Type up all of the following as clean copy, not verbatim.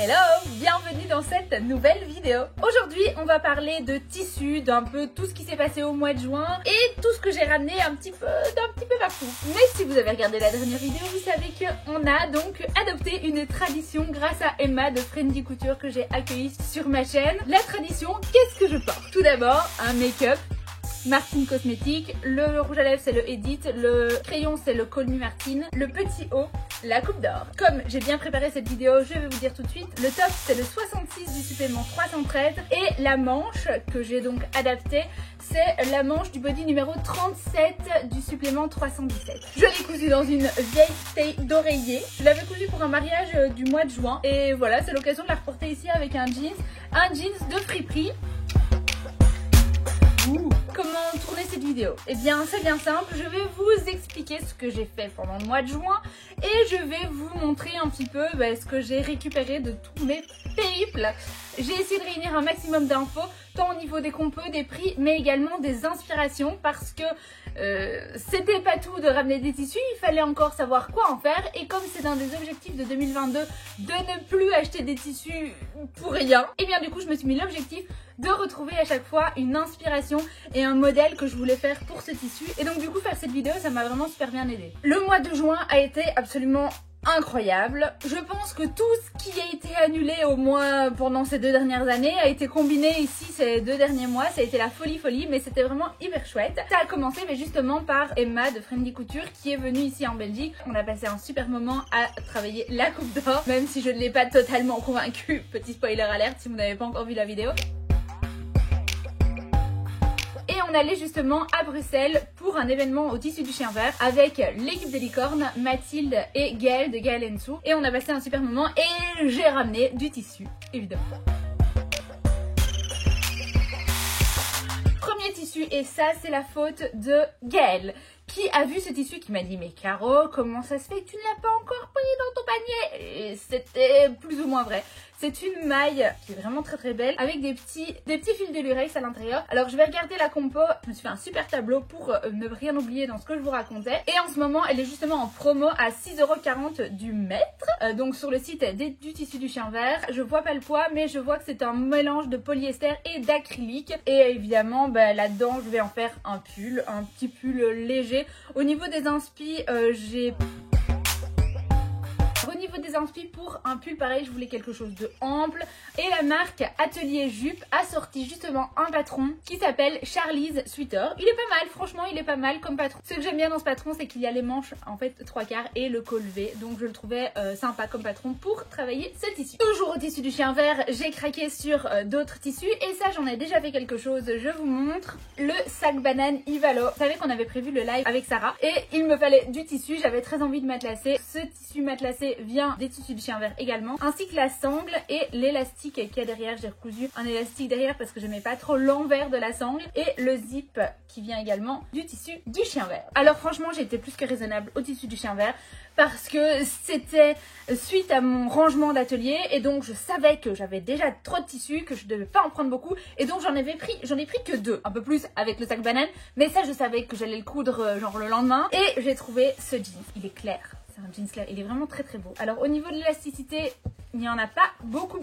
Hello, bienvenue dans cette nouvelle vidéo. Aujourd'hui, on va parler de tissus, d'un peu tout ce qui s'est passé au mois de juin et tout ce que j'ai ramené d'un petit peu partout. Mais si vous avez regardé la dernière vidéo, vous savez qu'on a donc adopté une tradition grâce à Emma de Friendly Couture que j'ai accueillie sur ma chaîne. La tradition, qu'est-ce que je porte? Tout d'abord, un make-up. Martine Cosmétique, le rouge à lèvres c'est le Edit, le crayon c'est le Call Me Martine, le petit haut, la coupe d'or. Comme j'ai bien préparé cette vidéo, je vais vous dire tout de suite, le top c'est le 66 du supplément 313 et la manche que j'ai donc adaptée, c'est la manche du body numéro 37 du supplément 317. Je l'ai cousu dans une vieille taille d'oreiller. Je l'avais cousu pour un mariage du mois de juin et voilà, c'est l'occasion de la reporter ici avec un jeans de friperie. Comment tourner cette vidéo? Eh bien c'est bien simple, je vais vous expliquer ce que j'ai fait pendant le mois de juin et je vais vous montrer un petit peu ce que j'ai récupéré de tous mes périples. J'ai essayé de réunir un maximum d'infos, tant au niveau des compos, des prix, mais également des inspirations parce que c'était pas tout de ramener des tissus, il fallait encore savoir quoi en faire et comme c'est un des objectifs de 2022 de ne plus acheter des tissus pour rien, et bien du coup je me suis mis l'objectif de retrouver à chaque fois une inspiration et un modèle que je voulais faire pour ce tissu et donc du coup faire cette vidéo ça m'a vraiment super bien aidé. Le mois de juin a été absolument incroyable. Je pense que tout ce qui a été annulé au moins pendant ces 2 dernières années a été combiné ici ces 2 derniers mois. Ça a été la folie, mais c'était vraiment hyper chouette. Ça a commencé justement par Emma de Friendly Couture qui est venue ici en Belgique. On a passé un super moment à travailler la coupe d'or, même si je ne l'ai pas totalement convaincue. Petit spoiler alerte si vous n'avez pas encore vu la vidéo. Et on allait justement à Bruxelles pour un événement au tissu du chien vert avec l'équipe des licornes, Mathilde et Gaëlle de Gaëlle & Sou. Et on a passé un super moment et j'ai ramené du tissu, évidemment. Premier tissu et ça c'est la faute de Gaëlle qui a vu ce tissu qui m'a dit mais Caro, comment ça se fait que tu ne l'as pas encore pris dans ton panier? Et c'était plus ou moins vrai. C'est une maille qui est vraiment très belle avec des petits fils de lurex à l'intérieur. Alors je vais regarder la compo, je me suis fait un super tableau pour ne rien oublier dans ce que je vous racontais. Et en ce moment elle est justement en promo à 6,40 € du mètre. Donc sur le site du tissu du chien vert. Je vois pas le poids mais je vois que c'est un mélange de polyester et d'acrylique. Et évidemment là-dedans je vais en faire un pull, un petit pull léger. Au niveau des inspi, pour un pull pareil, je voulais quelque chose de ample. Et la marque Atelier Jupe a sorti justement un patron qui s'appelle Charlie's Sweater. Il est pas mal, franchement il est pas mal comme patron. Ce que j'aime bien dans ce patron c'est qu'il y a les manches en fait 3/4 et le col V. Donc je le trouvais sympa comme patron pour travailler ce tissu. Toujours au tissu du chien vert, j'ai craqué sur d'autres tissus. Et ça j'en ai déjà fait quelque chose, je vous montre. Le sac banane Ivalo. Vous savez qu'on avait prévu le live avec Sarah. Et il me fallait du tissu, j'avais très envie de matelassé. Ce tissu matelassé vient des tissus du chien vert également, ainsi que la sangle et l'élastique qu'il y a derrière. J'ai recousu un élastique derrière parce que j'aimais pas trop l'envers de la sangle et le zip qui vient également du tissu du chien vert. Alors franchement j'ai été plus que raisonnable au tissu du chien vert parce que c'était suite à mon rangement d'atelier et donc je savais que j'avais déjà trop de tissu, que je devais pas en prendre beaucoup et donc j'en ai pris que 2, un peu plus avec le sac banane, mais ça je savais que j'allais le coudre genre le lendemain et j'ai trouvé ce jean, il est clair. Un jeans clair, il est vraiment très beau. Alors au niveau de l'élasticité, il n'y en a pas beaucoup.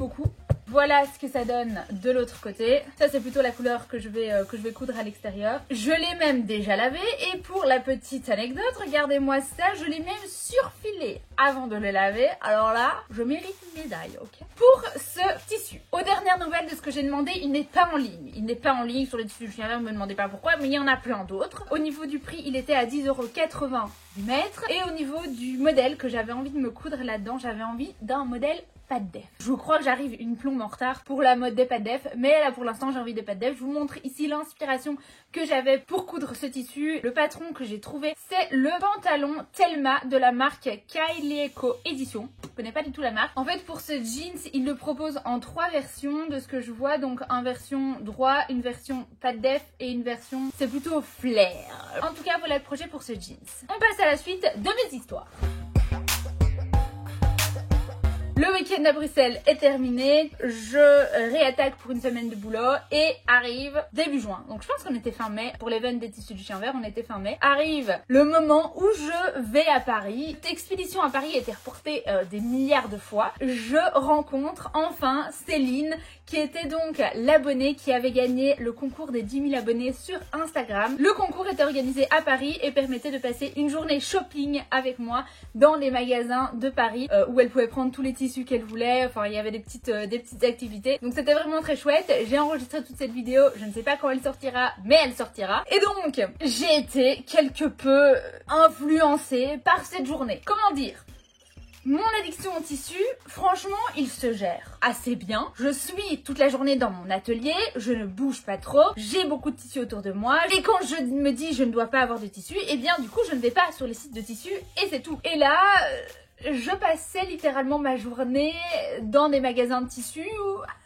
Voilà ce que ça donne de l'autre côté. Ça c'est plutôt la couleur que je vais coudre à l'extérieur. Je l'ai même déjà lavé et pour la petite anecdote, regardez-moi ça, je l'ai même surfilé avant de le laver. Alors là, je mérite une médaille, ok? Pour ce tissu, aux dernières nouvelles de ce que j'ai demandé, il n'est pas en ligne. Il n'est pas en ligne sur les tissus du chien vert, ne me demandez pas pourquoi, mais il y en a plein d'autres. Au niveau du prix, il était à 10,80 € du mètre. Et au niveau du modèle que j'avais envie de me coudre là-dedans, j'avais envie d'un modèle pâte def. Je crois que j'arrive une plombe en retard pour la mode des pâtes def, mais là pour l'instant j'ai envie des pâtes def. Je vous montre ici l'inspiration que j'avais pour coudre ce tissu. Le patron que j'ai trouvé, c'est le pantalon Thelma de la marque Kylie Eco Edition. Je connais pas du tout la marque. En fait pour ce jeans, il le propose en 3 versions de ce que je vois, donc une version droit, une version pâte def et une version c'est plutôt flair. En tout cas voilà le projet pour ce jeans. On passe à la suite de mes histoires. Le week-end à Bruxelles est terminé, je réattaque pour une semaine de boulot et arrive début juin. Donc je pense qu'on était fin mai, pour l'event des tissus du chien vert, on était fin mai. Arrive le moment où je vais à Paris. Cette expédition à Paris a été reportée des milliards de fois. Je rencontre enfin Céline, qui était donc l'abonnée qui avait gagné le concours des 10 000 abonnés sur Instagram. Le concours était organisé à Paris et permettait de passer une journée shopping avec moi dans les magasins de Paris où elle pouvait prendre tous les tissus qu'elle voulait. Enfin, il y avait des petites activités. Donc c'était vraiment très chouette. J'ai enregistré toute cette vidéo. Je ne sais pas quand elle sortira, mais elle sortira. Et donc, j'ai été quelque peu influencée par cette journée. Comment dire ? Mon addiction au tissu, franchement, il se gère assez bien. Je suis toute la journée dans mon atelier, je ne bouge pas trop, j'ai beaucoup de tissus autour de moi. Et quand je me dis je ne dois pas avoir de tissu, eh bien du coup je ne vais pas sur les sites de tissus et c'est tout. Et là, je passais littéralement ma journée dans des magasins de tissus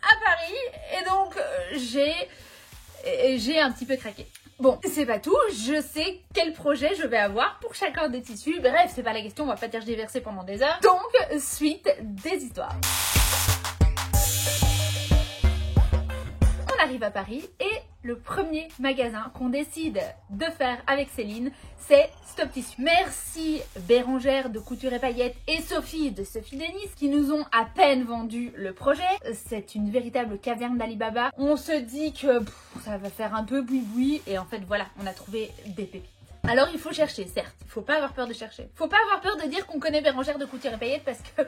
à Paris et donc j'ai un petit peu craqué. Bon, c'est pas tout, je sais quel projet je vais avoir pour chacun des tissus. Bref, c'est pas la question, on va pas tergiverser pendant des heures. Donc, suite des histoires. On arrive à Paris et le premier magasin qu'on décide de faire avec Céline, c'est Stop Tissu. Merci Bérangère de Couture et Paillettes et Sophie de Sophie Denis qui nous ont à peine vendu le projet. C'est une véritable caverne d'Alibaba. On se dit que ça va faire un peu boui-boui et en fait voilà, on a trouvé des pépites. Alors il faut chercher, certes, il faut pas avoir peur de chercher. Faut pas avoir peur de dire qu'on connaît Bérangère de Couture et Paillettes parce que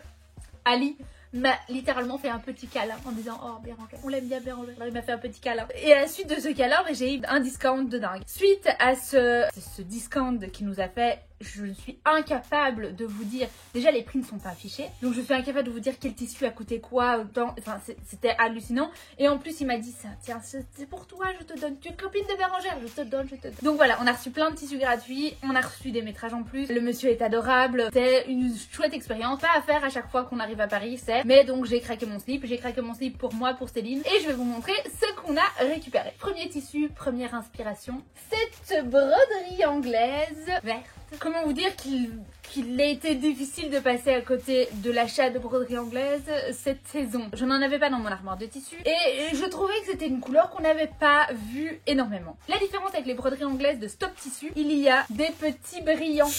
Ali m'a littéralement fait un petit câlin en disant oh Bérangère, on l'aime bien Bérangère. Alors il m'a fait un petit câlin. Et à la suite de ce câlin, j'ai eu un discount de dingue. Suite à ce discount qui nous a fait, je suis incapable de vous dire, déjà les prix ne sont pas affichés, donc je suis incapable de vous dire quel tissu a coûté quoi, enfin c'était hallucinant. Et en plus il m'a dit ça, tiens c'est pour toi, je te donne, tu es copine de Bérangère, je te donne. Donc voilà, on a reçu plein de tissus gratuits, on a reçu des métrages en plus, le monsieur est adorable, c'est une chouette expérience, pas à faire à chaque fois qu'on arrive à Paris, c'est, mais donc j'ai craqué mon slip pour moi, pour Céline, et je vais vous montrer ce qu'on a récupéré. Premier tissu, première inspiration, cette broderie anglaise verte. Comment vous dire qu'il a été difficile de passer à côté de l'achat de broderie anglaise cette saison. Je n'en avais pas dans mon armoire de tissus et je trouvais que c'était une couleur qu'on n'avait pas vue énormément. La différence avec les broderies anglaises de Stop Tissu, il y a des petits brillants.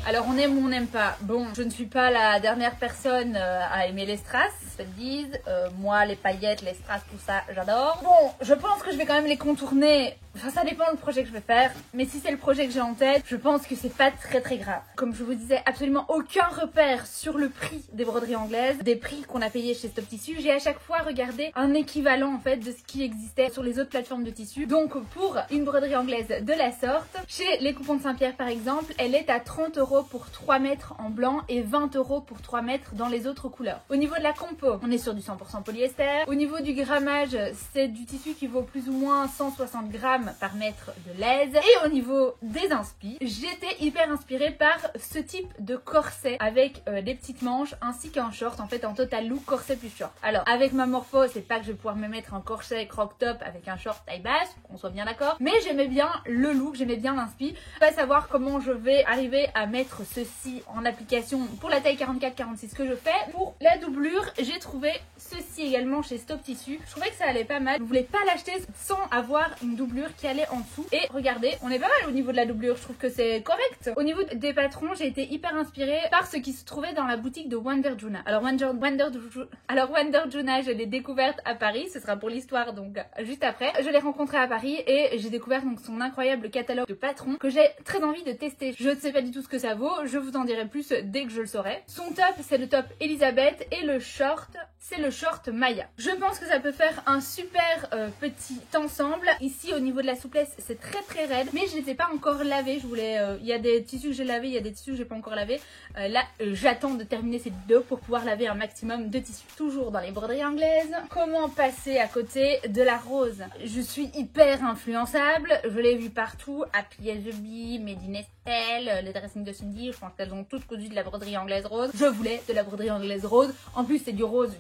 Alors on aime ou on n'aime pas. Bon, je ne suis pas la dernière personne à aimer les strass, se le dise. Moi, les paillettes, les strass, tout ça, j'adore. Bon, je pense que je vais quand même les contourner. Enfin, ça dépend du projet que je vais faire. Mais si c'est le projet que j'ai en tête, je pense que c'est pas très grave. Comme je vous disais, absolument aucun repère sur le prix des broderies anglaises, des prix qu'on a payés chez Stop Tissu. J'ai à chaque fois regardé un équivalent en fait de ce qui existait sur les autres plateformes de tissus. Donc pour une broderie anglaise de la sorte, chez les Coupons de Saint-Pierre par exemple, elle est à 30 € pour 3 mètres en blanc et 20 € pour 3 mètres dans les autres couleurs. Au niveau de la compo, on est sur du 100% polyester. Au niveau du grammage, c'est du tissu qui vaut plus ou moins 160 grammes par mètre de laise. Et au niveau des inspi, j'étais hyper inspirée par ce type de corset avec des petites manches ainsi qu'un short, en fait un total look corset plus short. Alors avec ma morpho, c'est pas que je vais pouvoir me mettre un corset crop top avec un short taille basse, qu'on soit bien d'accord, mais j'aimais bien le look, j'aimais bien l'inspi. Pas savoir comment je vais arriver à mettre ceci en application pour la taille 44-46 que je fais. Pour la doublure, j'ai trouvé ceci également chez Stop Tissu. Je trouvais que ça allait pas mal. Je voulais pas l'acheter sans avoir une doublure qui allait en dessous. Et regardez, on est pas mal au niveau de la doublure. Je trouve que c'est correct. Au niveau des patrons, j'ai été hyper inspirée par ce qui se trouvait dans la boutique de Wonder Juna. Alors Wonder Juna, je l'ai découverte à Paris. Ce sera pour l'histoire donc juste après. Je l'ai rencontrée à Paris et j'ai découvert donc son incroyable catalogue de patrons que j'ai très envie de tester. Je ne sais pas du tout ce que ça vaut. Je vous en dirai plus dès que je le saurai. Son top, c'est le top Elisabeth et le short, c'est le short Maya. Je pense que ça peut faire un super petit ensemble. Ici, au niveau de la souplesse, c'est très raide, mais je les ai pas encore lavés. Je voulais, il y a des tissus que j'ai lavés, il y a des tissus que j'ai pas encore lavés. Là, j'attends de terminer cette vidéo pour pouvoir laver un maximum de tissus. Toujours dans les broderies anglaises. Comment passer à côté de la rose? Je suis hyper influençable. Je l'ai vu partout. Happy as the Bee, Made in Estelle, les dressings de Cindy. Je pense qu'elles ont toutes cousu de la broderie anglaise rose. Je voulais de la broderie anglaise rose. En plus, c'est du rose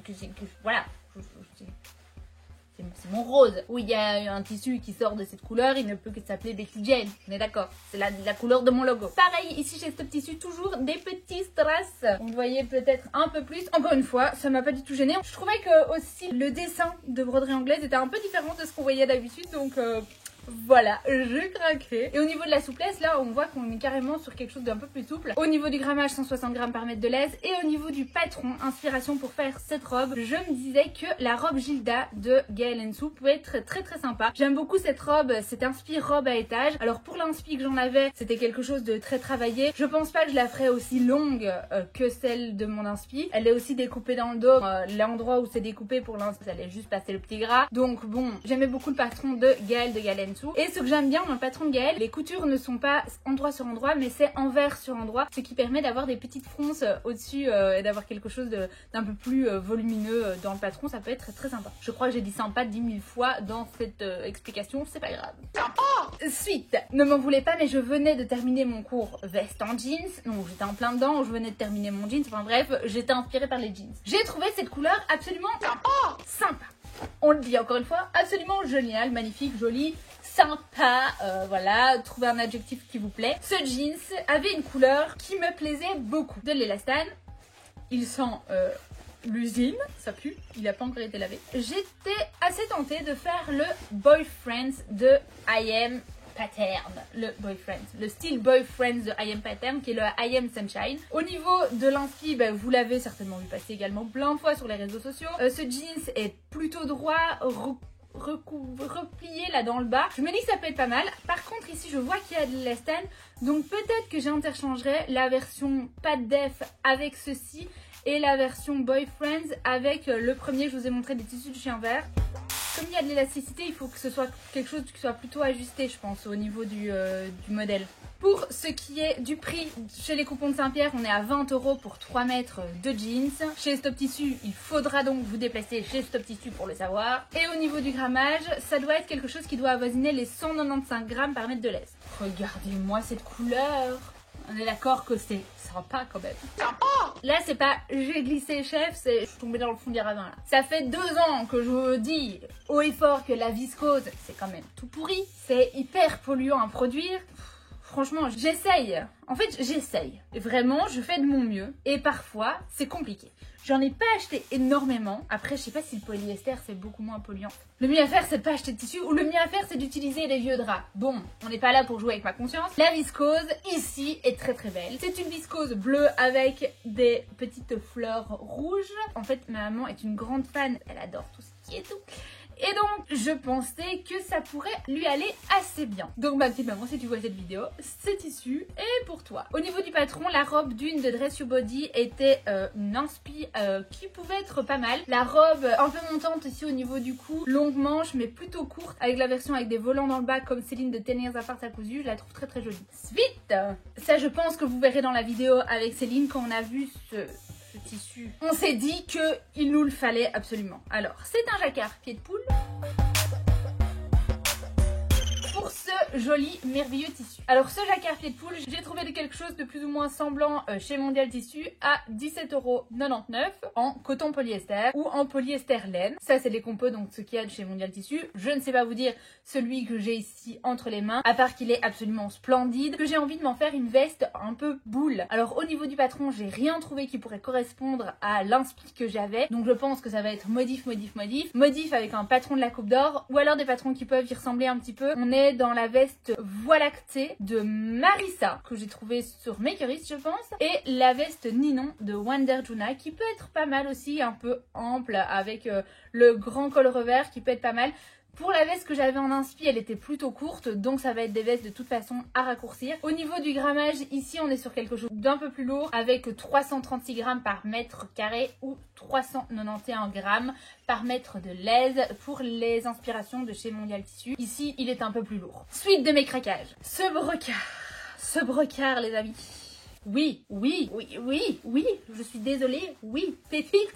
voilà. C'est mon rose. Où il y a un tissu qui sort de cette couleur, il ne peut que s'appeler Becky Jane. On est d'accord. C'est la couleur de mon logo. Pareil, ici chez Stop Tissu, toujours des petits strass. Vous voyez peut-être un peu plus. Encore une fois, ça m'a pas du tout gêné. Je trouvais que aussi le dessin de broderie anglaise était un peu différent de ce qu'on voyait d'habitude. Donc voilà, je craquais. Et au niveau de la souplesse, là, on voit qu'on est carrément sur quelque chose d'un peu plus souple. Au niveau du grammage, 160 grammes par mètre de laise. Et au niveau du patron, inspiration pour faire cette robe, je me disais que la robe Gilda de Gaël & Sue pouvait être très très sympa. J'aime beaucoup cette robe, c'est inspire robe à étage. Alors pour l'inspi que j'en avais, c'était quelque chose de très travaillé. Je pense pas que je la ferais aussi longue que celle de mon inspi. Elle est aussi découpée dans le dos. L'endroit où c'est découpé pour l'inspi, ça allait juste passer le petit gras. Donc bon, j'aimais beaucoup le patron de Gaël & Sue. Et ce que j'aime bien dans le patron de Gaël, les coutures ne sont pas endroit sur endroit, mais c'est envers sur endroit, ce qui permet d'avoir des petites fronces au-dessus et d'avoir quelque chose d'un peu plus volumineux dans le patron. Ça peut être très, très sympa. Je crois que j'ai dit sympa 10 000 fois dans cette explication, c'est pas grave. Suite, ne m'en voulez pas, mais je venais de terminer mon cours veste en jeans. Donc j'étais en plein dedans, je venais de terminer mon jeans. Enfin bref, j'étais inspirée par les jeans. J'ai trouvé cette couleur absolument sympa. On le dit encore une fois, absolument génial, magnifique, joli, sympa, voilà, trouvez un adjectif qui vous plaît. Ce jeans avait une couleur qui me plaisait beaucoup. De l'élastane, il sent l'usine, ça pue, il n'a pas encore été lavé. J'étais assez tentée de faire le Boyfriends de I Am Pattern, le style Boyfriends de I Am Pattern qui est le I Am Sunshine. Au niveau de l'inspi, vous l'avez certainement vu passer également plein de fois sur les réseaux sociaux. Ce jeans est plutôt droit, replié là dans le bas. Je me dis que ça peut être pas mal. Par contre ici je vois qu'il y a de l'élastane, donc peut-être que j'interchangerai la version pas def avec ceci et la version Boyfriends avec le premier. Je vous ai montré des tissus de chien vert. Comme il y a de l'élasticité, il faut que ce soit quelque chose qui soit plutôt ajusté, je pense, au niveau du modèle. Pour ce qui est du prix, chez les coupons de Saint-Pierre, on est à 20 € pour 3 mètres de jeans. Chez Stop Tissu, il faudra donc vous déplacer chez Stop Tissu pour le savoir. Et au niveau du grammage, ça doit être quelque chose qui doit avoisiner les 195 grammes par mètre de laisse. Regardez-moi cette couleur! On est d'accord que c'est sympa quand même. Là, c'est pas j'ai glissé chef, c'est je suis tombée dans le fond du ravin là. Ça fait 2 ans que je vous dis haut et fort que la viscose, c'est quand même tout pourri. C'est hyper polluant à produire. Franchement, j'essaye. En fait, j'essaye. Vraiment, je fais de mon mieux. Et parfois, c'est compliqué. J'en ai pas acheté énormément. Après, je sais pas si le polyester, c'est beaucoup moins polluant. Le mieux à faire, c'est de pas acheter de tissu. Ou le mieux à faire, c'est d'utiliser des vieux draps. Bon, on n'est pas là pour jouer avec ma conscience. La viscose, ici, est très très belle. C'est une viscose bleue avec des petites fleurs rouges. En fait, ma maman est une grande fan. Elle adore tout ce qui est tout. Et donc, je pensais que ça pourrait lui aller assez bien. Donc, ma petite maman, si tu vois cette vidéo, ce tissu est pour toi. Au niveau du patron, la robe d'une de Dress You Body était une inspi qui pouvait être pas mal. La robe un peu montante ici au niveau du cou, longue manche, mais plutôt courte, avec la version avec des volants dans le bas comme Céline de 10 Years Apart a cousu, je la trouve très très jolie. Suite, ça je pense que vous verrez dans la vidéo avec Céline quand on a vu ce tissu. On s'est dit qu'il nous le fallait absolument. Alors, c'est un jacquard pied de poule. Pour ce joli, merveilleux tissu. Alors, ce jacquard pied de poule, j'ai trouvé quelque chose de plus ou moins semblant chez Mondial Tissu à 17,99 € en coton polyester ou en polyester laine. Ça, c'est les compos, donc ce qu'il y a de chez Mondial Tissu. Je ne sais pas vous dire celui que j'ai ici entre les mains, à part qu'il est absolument splendide, que j'ai envie de m'en faire une veste un peu boule. Alors, au niveau du patron, j'ai rien trouvé qui pourrait correspondre à l'inspi que j'avais. Donc, je pense que ça va être modif avec un patron de la Coupe d'Or ou alors des patrons qui peuvent y ressembler un petit peu. On est dans la veste Voie lactée de Marissa que j'ai trouvé sur Makerist, je pense, et la veste Ninon de Wonder Juna qui peut être pas mal aussi, un peu ample avec le grand col revers qui peut être pas mal. Pour la veste que j'avais en inspi, elle était plutôt courte, donc ça va être des vestes de toute façon à raccourcir. Au niveau du grammage, ici on est sur quelque chose d'un peu plus lourd avec 336 grammes par mètre carré ou 391 grammes par mètre de laise pour les inspirations de chez Mondial Tissu. Ici, il est un peu plus lourd. Suite de mes craquages. Ce brocart les amis. Oui, je suis désolée, oui, pépite.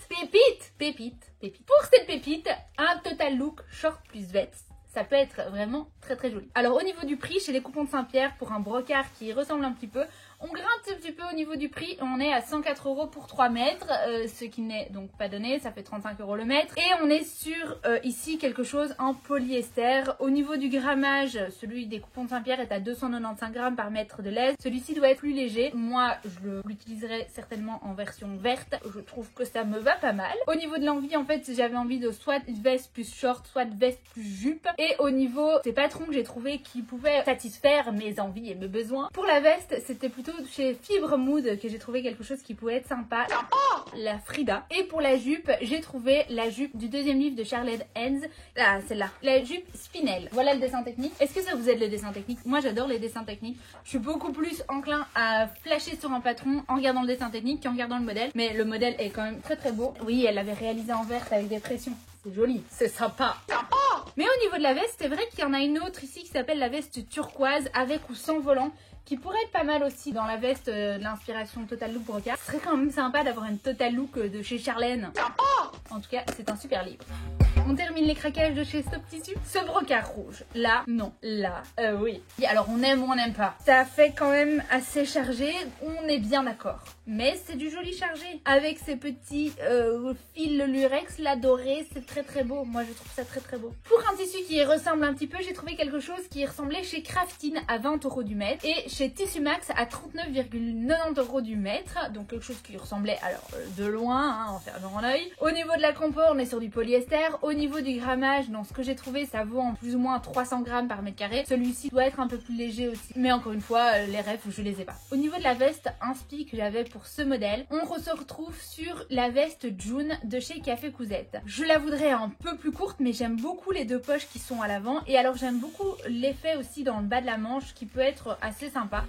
Pour cette pépite, un total look short plus veste. Ça peut être vraiment très très joli. Alors au niveau du prix, chez les coupons de Saint-Pierre, pour un brocart qui ressemble un petit peu, On grimpe un petit peu au niveau du prix, on est à 104 € pour 3 mètres, ce qui n'est donc pas donné, ça fait 35 € le mètre. Et on est sur ici quelque chose en polyester. Au niveau du grammage, celui des coupons de Saint-Pierre est à 295 grammes par mètre de laise. Celui-ci doit être plus léger. Moi, je l'utiliserai certainement en version verte. Je trouve que ça me va pas mal. Au niveau de l'envie, en fait, j'avais envie de soit veste plus short, soit veste plus jupe. Et au niveau des patrons que j'ai trouvé qui pouvaient satisfaire mes envies et mes besoins. Pour la veste, c'était plutôt chez Fibre Mood que j'ai trouvé quelque chose qui pouvait être sympa. La Frida. Et pour la jupe, j'ai trouvé la jupe du deuxième livre de Charlotte Haynes. Ah, celle-là. La jupe Spinel. Voilà le dessin technique. Est-ce que ça vous aide le dessin technique? Moi, j'adore les dessins techniques. Je suis beaucoup plus enclin à flasher sur un patron en regardant le dessin technique qu'en regardant le modèle. Mais le modèle est quand même très très beau. Oui, elle l'avait réalisé en verte avec des pressions. C'est joli, c'est sympa. Mais au niveau de la veste, c'est vrai qu'il y en a une autre ici qui s'appelle la veste turquoise avec ou sans volant, qui pourrait être pas mal aussi dans la veste de l'inspiration Total Look Brocard. Ce serait quand même sympa d'avoir une Total Look de chez Charlène. En tout cas, c'est un super livre. On termine les craquages de chez Stop Tissu. Ce brocart rouge, là, non, là, oui. Et alors on aime ou on n'aime pas. Ça fait quand même assez chargé, on est bien d'accord. Mais c'est du joli chargé. Avec ces petits fils lurex, là, doré, c'est très très beau. Moi, je trouve ça très très beau. Pour un tissu qui ressemble un petit peu, j'ai trouvé quelque chose qui ressemblait chez Craftine à 20 € du mètre et chez Tissu Max à 39,90 € du mètre. Donc quelque chose qui ressemblait, alors de loin, hein, en fermant un œil. Au niveau de la compo, on est sur du polyester. Au niveau du grammage, dans ce que j'ai trouvé, ça vaut en plus ou moins 300 grammes par mètre carré. Celui-ci doit être un peu plus léger aussi. Mais encore une fois, les refs, je les ai pas. Au niveau de la veste inspi que j'avais pour ce modèle, on se retrouve sur la veste June de chez Café Cousette. Je la voudrais un peu plus courte, mais j'aime beaucoup les deux poches qui sont à l'avant. Et alors j'aime beaucoup l'effet aussi dans le bas de la manche qui peut être assez sympa.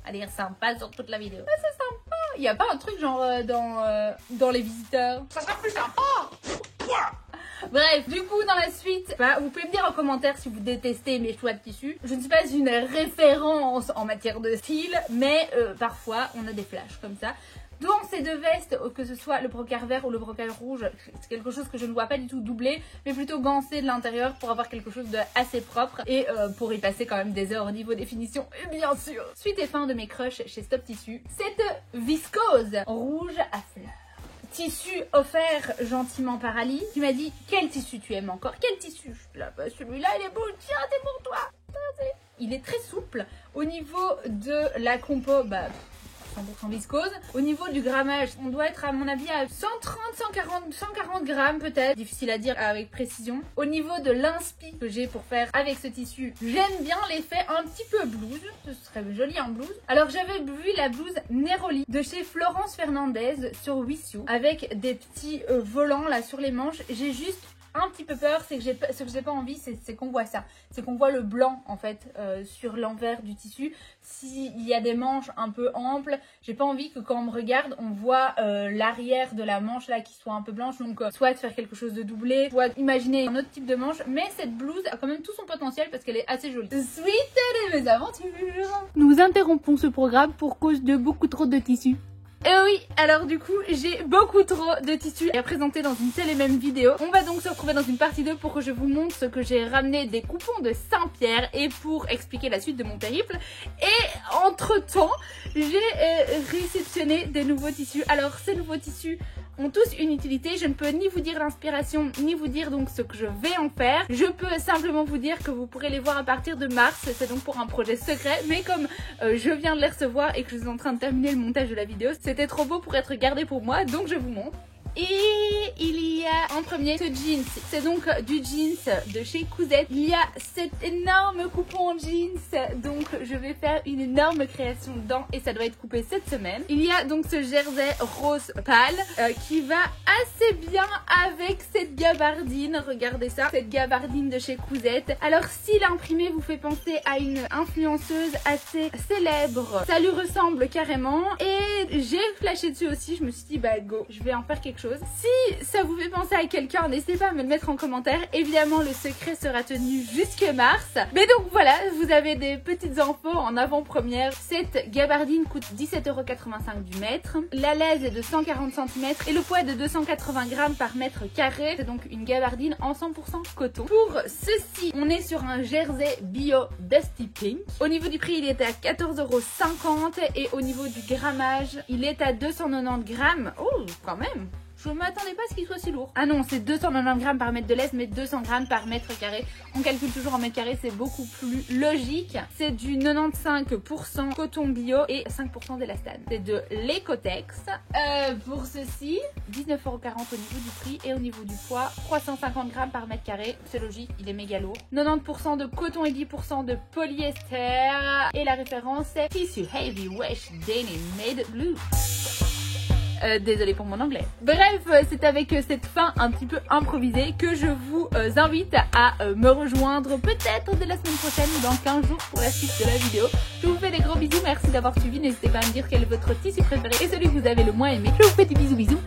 À dire sympa sur toute la vidéo. Ah, c'est sympa. Il n'y a pas un truc genre dans Les Visiteurs. Ça serait plus sympa. Bref, du coup dans la suite, vous pouvez me dire en commentaire si vous détestez mes choix de tissus. Je ne suis pas une référence en matière de style, mais parfois on a des flashs comme ça. Dans ces deux vestes, que ce soit le brocart vert ou le brocart rouge, c'est quelque chose que je ne vois pas du tout doublé, mais plutôt gancé de l'intérieur pour avoir quelque chose de assez propre et pour y passer quand même des heures au niveau définition, bien sûr. Suite et fin de mes crushs chez Stop Tissu, cette viscose rouge à fleurs. Tissu offert gentiment par Ali, qui m'a dit quel tissu tu aimes encore, quel tissu. Là, bah, celui-là il est beau, tiens c'est pour toi. Il est très souple. Au niveau de la compo, 100% viscose. Au niveau du grammage, on doit être à mon avis à 140 grammes peut-être. Difficile à dire avec précision. Au niveau de l'inspi que j'ai pour faire avec ce tissu, j'aime bien l'effet un petit peu blouse. Ce serait joli en blouse. Alors j'avais vu la blouse Neroli de chez Florence Fernandez sur Wish You avec des petits volants là sur les manches. J'ai juste un petit peu peur, c'est que ce que j'ai pas envie, c'est qu'on voit ça. C'est qu'on voit le blanc en fait sur l'envers du tissu. S'il y a des manches un peu amples, j'ai pas envie que quand on me regarde, on voit l'arrière de la manche là qui soit un peu blanche. Donc soit de faire quelque chose de doublé, soit imaginer un autre type de manche. Mais cette blouse a quand même tout son potentiel parce qu'elle est assez jolie. Suite de mes aventures. Nous interrompons ce programme pour cause de beaucoup trop de tissus. Oui, alors du coup, j'ai beaucoup trop de tissus à présenter dans une seule et même vidéo. On va donc se retrouver dans une partie 2 pour que je vous montre ce que j'ai ramené des coupons de Saint-Pierre et pour expliquer la suite de mon périple. Et entre-temps, j'ai réceptionné des nouveaux tissus. Alors, ces nouveaux tissus ont tous une utilité. Je ne peux ni vous dire l'inspiration, ni vous dire donc ce que je vais en faire. Je peux simplement vous dire que vous pourrez les voir à partir de mars. C'est donc pour un projet secret. Mais comme je viens de les recevoir et que je suis en train de terminer le montage de la vidéo, c'était trop beau pour être gardé pour moi, donc je vous montre. Et il y a en premier ce jeans, c'est donc du jeans de chez Cousette. Il y a cet énorme coupon en jeans, donc je vais faire une énorme création dedans et ça doit être coupé cette semaine. Il y a donc ce jersey rose pâle qui va assez bien avec cette gabardine, regardez ça, cette gabardine de chez Cousette. Alors si l'imprimé vous fait penser à une influenceuse assez célèbre, ça lui ressemble carrément et j'ai flashé dessus aussi, je me suis dit bah go, je vais en faire quelque chose. Si ça vous fait penser à quelqu'un, n'hésitez pas à me le mettre en commentaire. Évidemment, le secret sera tenu jusque mars. Mais donc voilà, vous avez des petites infos en avant-première. Cette gabardine coûte 17,85 € du mètre. La laise est de 140 cm et le poids est de 280 grammes par mètre carré. C'est donc une gabardine en 100% coton. Pour ceci, on est sur un jersey bio Dusty Pink. Au niveau du prix, il est à 14,50 € et au niveau du grammage, il est à 290 grammes. Oh, quand même! Je ne m'attendais pas à ce qu'il soit si lourd. Ah non, c'est 290 grammes par mètre de laisse, mais 200 grammes par mètre carré. On calcule toujours en mètre carré, c'est beaucoup plus logique. C'est du 95% coton bio et 5% d'élastane. C'est de l'Ecotex. Pour ceci, 19,40 € au niveau du prix et au niveau du poids, 350 grammes par mètre carré. C'est logique, il est méga lourd. 90% de coton et 10% de polyester. Et la référence, c'est Tissue Heavy Wash Denim Made Blue. Désolée pour mon anglais. Bref, c'est avec cette fin un petit peu improvisée que je vous invite à me rejoindre peut-être dès la semaine prochaine ou dans 15 jours pour la suite de la vidéo. Je vous fais des gros bisous, merci d'avoir suivi. N'hésitez pas à me dire quel est votre tissu préféré et celui que vous avez le moins aimé. Je vous fais des bisous.